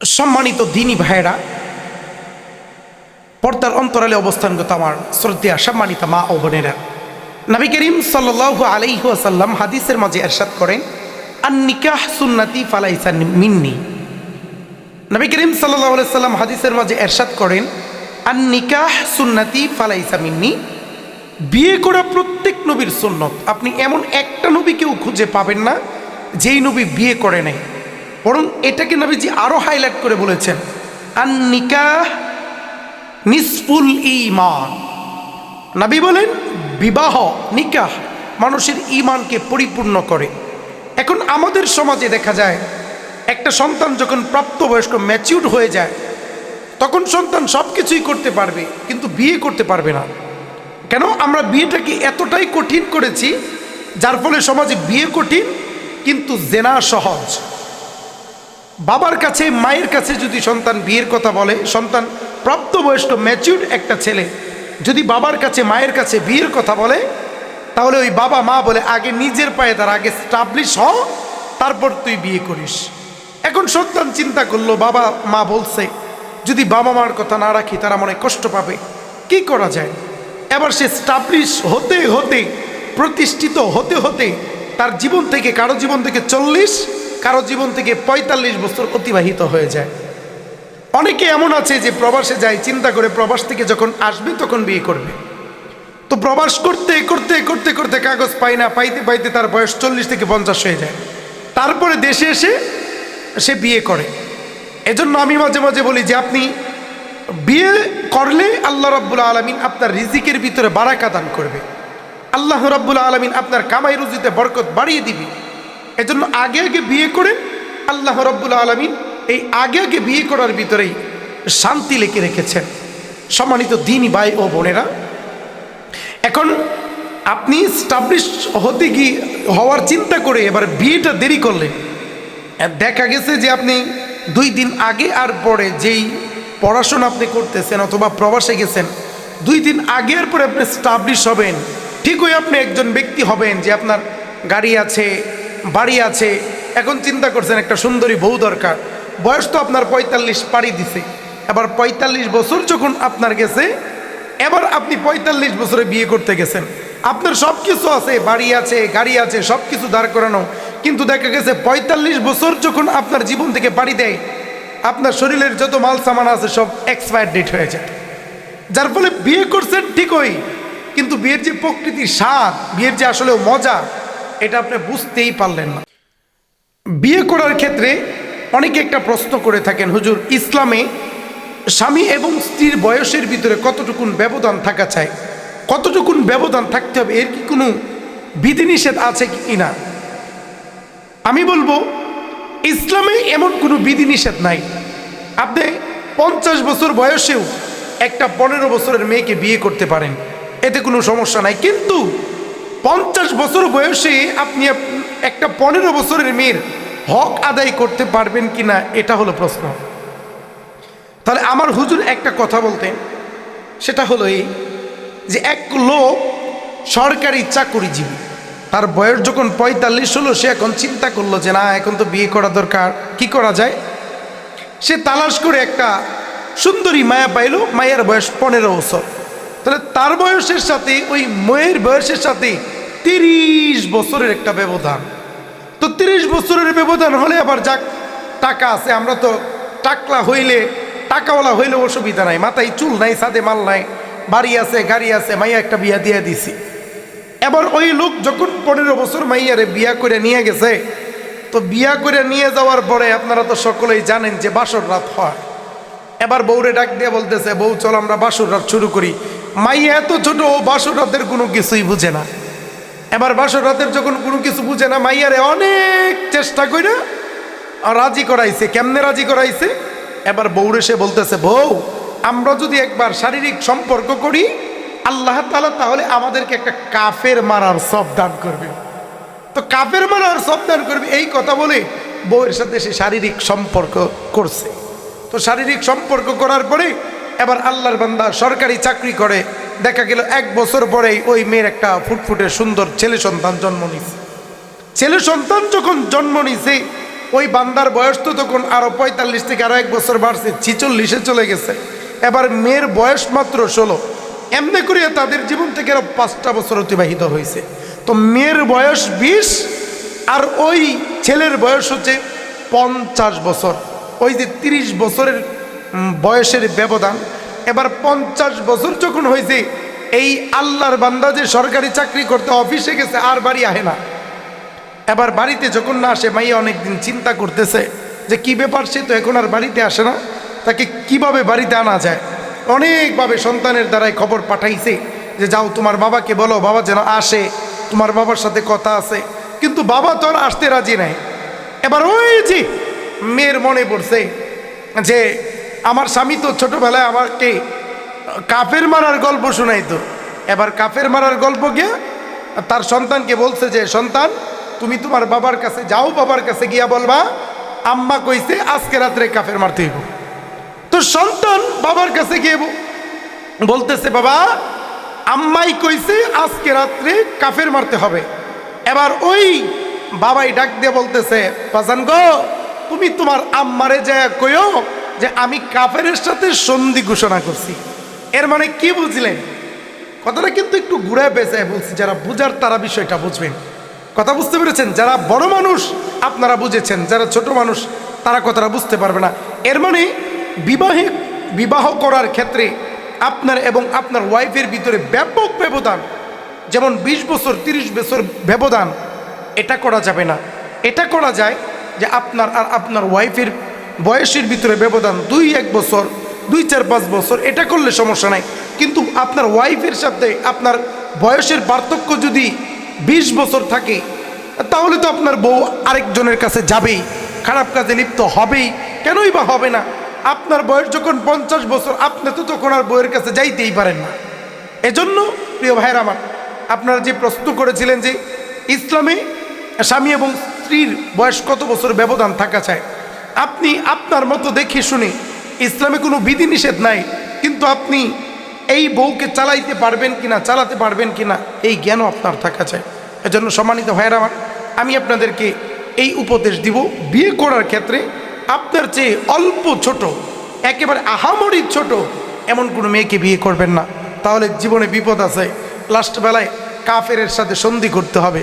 সম্মানিত দ্বীনী ভাইয়েরা, পর্দার অন্তরালে অবস্থানগত আমার শ্রদ্ধেয়া সম্মানিত মা ও বোনেরা, নবী করিম সাল্লাল্লাহু আলাইহি ওয়াসাল্লাম হাদিসের মাঝে ইরশাদ করেন, আন নিকাহ সুন্নতি ফালাইসা মিন্নি। নবী করিম সাল্লাল্লাহু আলাইহি ওয়াসাল্লাম হাদিসের মাঝে ইরশাদ করেন, আন নিকাহ সুন্নতি ফালাইসা মিন্নি। বিয়ে করা প্রত্যেক নবীর সুন্নত। আপনি এমন একটা নবীকেও খুঁজে পাবেন না যেই নবী বিয়ে করে নাই, বরং এটাকে নবীজি আরো হাইলাইট করে বলেছেন, আন নিকাহ নিসফুল ঈমান। নবী বলেন বিবাহ, নিকাহ মানুষের ঈমানকে পরিপূর্ণ করে। এখন আমাদের সমাজে দেখা যায়, একটা সন্তান যখন প্রাপ্তবয়স্ক ম্যাচিউর হয়ে যায়, তখন সন্তান সব কিছুই করতে পারবে, কিন্তু বিয়ে করতে পারবে না। কেন? আমরা বিয়েটাকে এতটাই কঠিন করেছি, যার ফলে সমাজে বিয়ে কঠিন কিন্তু জেনা সহজ। বাবার কাছে মায়ের কাছে যদি সন্তান বিয়ের কথা বলে, সন্তান প্রাপ্তবয়স্ক ম্যাচিউর একটা ছেলে যদি বাবার কাছে মায়ের কাছে বিয়ের কথা বলে, তাহলে ওই বাবা মা বলে আগে নিজের পায়ে তার আগে স্টাবলিশ হ, তারপর তুই বিয়ে করিস। এখন সন্তান চিন্তা করলো, বাবা মা বলছে, যদি বাবা মার কথা না রাখি তারা মনে কষ্ট পাবে, কি করা যায়? এবার সে স্টাবলিশ হতে হতে, প্রতিষ্ঠিত হতে হতে তার জীবন থেকে, কারো জীবন থেকে 40, কারো জীবন থেকে 45 বছর অতিবাহিত হয়ে যায়। অনেকে এমন আছে যে প্রবাসে যায়, চিন্তা করে প্রবাস থেকে যখন আসবে তখন বিয়ে করবে। তো প্রবাস করতে করতে করতে করতে কাগজ পায় না, পাইতে পাইতে তার বয়স 40 থেকে 50 হয়ে যায়। তারপরে দেশে এসে সে বিয়ে করে। এজন্য আমি মাঝে মাঝে বলি যে আপনি বিয়ে করলে আল্লাহ রাব্বুল আলামিন আপনার রিজিকের ভিতরে বারাকা দান করবে, আল্লাহ রাব্বুল আলামিন আপনার কামাই রুজিতে বরকত বাড়িয়ে দিবে। এজন্য আগে আগে বিয়ে করেন। আল্লাহ রাব্বুল আলামিন এই আগে আগে বিয়ে করার ভিতরেই শান্তি লিখে রেখেছেন। সম্মানিত দ্বীনী ভাই ও বোনেরা, এখন আপনি স্টাবলিশ হতে গিয়ে হওয়ার চিন্তা করে এবার বিয়েটা দেরি করলেন। দেখা গেছে যে আপনি 2 দিন আগে আর পরে যেই পড়াশোনা আপনি করতেছেন অথবা প্রবাসে গেছেন, 2 দিন আগে আর পরে আপনি স্টাবলিশ হবেন, ঠিকই আপনি একজন ব্যক্তি হবেন যে আপনার গাড়ি আছে, বাড়ি আছে। এখন চিন্তা করছেন একটা সুন্দরী বউ দরকার, বয়স তো আপনার 45 পাড়ি দিছে। এবার 45 বছর যখন আপনার গেছে, এবার আপনি 45 বছরে বিয়ে করতে গেছেন, আপনার সব কিছু আছে, বাড়ি আছে, গাড়ি আছে, সব কিছু দাঁড় করানো, কিন্তু দেখা গেছে 45 বছর যখন আপনার জীবন থেকে পাড়ি দেয়, আপনার শরীরের যত মাল সামান আছে সব এক্সপায়ার ডেট হয়ে যায়। যার ফলে বিয়ে করছেন ঠিকই, কিন্তু বিয়ের যে প্রকৃতির স্বাদ, বিয়ের যে আসলে মজা, এটা আপনি বুঝতেই পারলেন না। বিয়ে করার ক্ষেত্রে অনেকে একটা প্রশ্ন করে থাকেন, হুজুর ইসলামে স্বামী এবং স্ত্রীর বয়সের ভিতরে কতটুকুন ব্যবধান থাকা চাই, কতটুকুন ব্যবধান থাকতে হবে, এর কি কোনো বিধিনিষেধ আছে কি না? আমি বলবো ইসলামে এমন কোনো বিধিনিষেধ নাই। আপনি 50 বছর বয়সেও একটা 15 বছরের মেয়েকে বিয়ে করতে পারেন, এতে কোনো সমস্যা নাই। কিন্তু 50 বছর বয়সে আপনি একটা 15 বছরের মেয়ের হক আদায় করতে পারবেন কিনা, এটা হলো প্রশ্ন। তাহলে আমার হুজুর একটা কথা বলতেন, সেটা হলো এই যে এক লোক সরকারি চাকরিজীবী, তার বয়স যখন 45 হলো, সে এখন চিন্তা করলো যে না, এখন তো বিয়ে করা দরকার, কি করা যায়? সে তালাশ করে একটা সুন্দরী মায়া পাইল, মায়ের বয়স 15 বছর। তাহলে তার বয়সের সাথে ওই মেয়ের বয়সের সাথে 30 বছরের একটা ব্যবধান। তো 30 বছরের ব্যবধান হলে আবার যাক, টাকা আছে, আমরা তো টাকলা হইলে, টাকাওয়ালা হইলে অসুবিধা নাই, মাথায় চুল নাই, সাদে মাল নাই, বাড়ি আছে, গাড়ি আছে, মাইয়া একটা বিয়া দিয়ে দিছি। এবার ওই লোক যখন 15 বছর মাইয়ারে বিয়া করে নিয়ে গেছে, তো বিয়া করে নিয়ে যাওয়ার পরে আপনারা তো সকলেই জানেন যে বাসর রাত হয়। এবার বউরে ডাক দিয়ে বলতেছে, বউ চল আমরা বাসর রাত শুরু করি। মাইয়া এত ছোট, ও বাসর রাতের কোনো কিছুই বুঝে না। এবার বাসর রাতের যখন কোনো কিছু বুঝে না, মাইয়ারে অনেক চেষ্টা করে রাজি করাইছে। কেমনে রাজি করাইছে? এবার বউরে সে বলতেছে, বউ আমরা যদি একবার শারীরিক সম্পর্ক করি, আল্লাহ তাআলা তাহলে আমাদেরকে একটা কাফের মারার সওয়াব দান করবে। তো কাফের মারার সওয়াব দান করবে, এই কথা বলে বউয়ের সাথে সে শারীরিক সম্পর্ক করছে। তো শারীরিক সম্পর্ক করার পরে এবার আল্লাহর বান্দা সরকারি চাকরি করে, দেখা গেল 1 বছর পরেই ওই মেয়ের একটা ফুটফুটে সুন্দর ছেলে সন্তান জন্ম নিছে। ছেলে সন্তান যখন জন্ম নিছে, ওই বান্দার বয়স তো তখন আরো 45 থেকে আরো 1 বছর বাড়ছে, 46-এ চলে গেছে। এবার মেয়ের বয়স মাত্র 16। এমনি করে তাদের জীবন থেকে আরো 5টা বছর অতিবাহিত হয়েছে। তো মেয়ের বয়স 20 আর ওই ছেলের বয়স হচ্ছে 50 বছর। ওই যে 30 বছরের বয়সের ব্যবধান। এবার 50 বছর যখন হয়েছে, এই আল্লাহর বান্দা যে সরকারি চাকরি করতে অফিসে গেছে, আর বাড়ি আহে না। এবার বাড়িতে যখন না আসে, মাইয়া অনেকদিন চিন্তা করতেছে যে কি ব্যাপার, সে তো এখন আর বাড়িতে আসে না, তাকে কিভাবে বাড়িতে আনা যায়। অনেকভাবে সন্তানের দ্বারাই খবর পাঠাইছে যে যাও তোমার বাবাকে বলো, বাবা যেন আসে, তোমার বাবার সাথে কথা আছে। কিন্তু বাবা তো আর আসতে রাজি নাই। এবার ওই যে মেয়ের মনে পড়ছে যে আমার স্বামী তো ছোটবেলায় আমাকে কাফের মারার গল্প শোনাইতো। এবার কাফের মারার গল্প গিয়ে তার সন্তানকে বলছে যে সন্তান, তুমি তোমার বাবার কাছে যাও, বাবার কাছে গিয়া বলবা আম্মা কইছে আজকে রাত্রে কাফের মারতে হইব। তো সন্তান বাবার কাছে গিয়ে বলতেছে বাবা আম্মাই কইছে আজকে রাত্রে কাফের মারতে হবে। এবার ওই বাবাই ডাক দিয়ে বলতেছে বাজান গো, তুমি তোমার আম্মারে যায় কইও যে আমি কাফেরের সাথে সন্ধি ঘোষণা করছি। এর মানে কি বুঝলেন? কথাটা কিন্তু একটু ঘুরায় পেঁচায় বলছি, যারা বুঝার তারা বিষয়টা বুঝবেন। কথা বুঝতে পেরেছেন? যারা বড় মানুষ আপনারা বুঝেছেন, যারা ছোট মানুষ তারা কথাটা বুঝতে পারবে না। এর মানে বিবাহ করার ক্ষেত্রে আপনার এবং আপনার ওয়াইফের ভিতরে ব্যাপক ব্যবধান, যেমন 20 বছর 30 বছর ব্যবধান, এটা করা যাবে না। এটা করা যায় যে আপনার আর আপনার ওয়াইফের বয়সের ভিতরে ব্যবধান 2-1 বছর, 2-4-5 বছর, এটা করলে সমস্যা নাই। কিন্তু আপনার ওয়াইফের সাথে আপনার বয়সের পার্থক্য যদি 20 বছর থাকে, তাহলে তো আপনার বউ আরেকজনের কাছে যাবেই, খারাপ কাজে লিপ্ত হবেই। কেনই বা হবে না? আপনার বয়স যখন 50 বছর, আপনি তো তখন আর বউয়ের কাছে যাইতেই পারেন না। এজন্য প্রিয় ভাইয়ের আমার, আপনারা যে প্রশ্ন করেছিলেন যে ইসলামে স্বামী এবং স্ত্রীর বয়স কত বছর ব্যবধান থাকা চায়, আপনি আপনার মতো দেখে শুনে, ইসলামে কোনো বিধিনিষেধ নাই, কিন্তু আপনি এই বউকে চালাইতে পারবেন কিনা, চালাতে পারবেন কিনা, এই জ্ঞানও আপনার থাকা চাই। এজন্য সম্মানিত ভাইয়েরা আমার, আমি আপনাদেরকে এই উপদেশ দিব, বিয়ে করার ক্ষেত্রে আপনার চেয়ে অল্প ছোট, একেবারে আহামরি ছোট এমন কোনো মেয়েকে বিয়ে করবেন না, তাহলে জীবনে বিপদ আছে। লাস্ট বেলায় কাফেরের সাথে সন্ধি করতে হবে।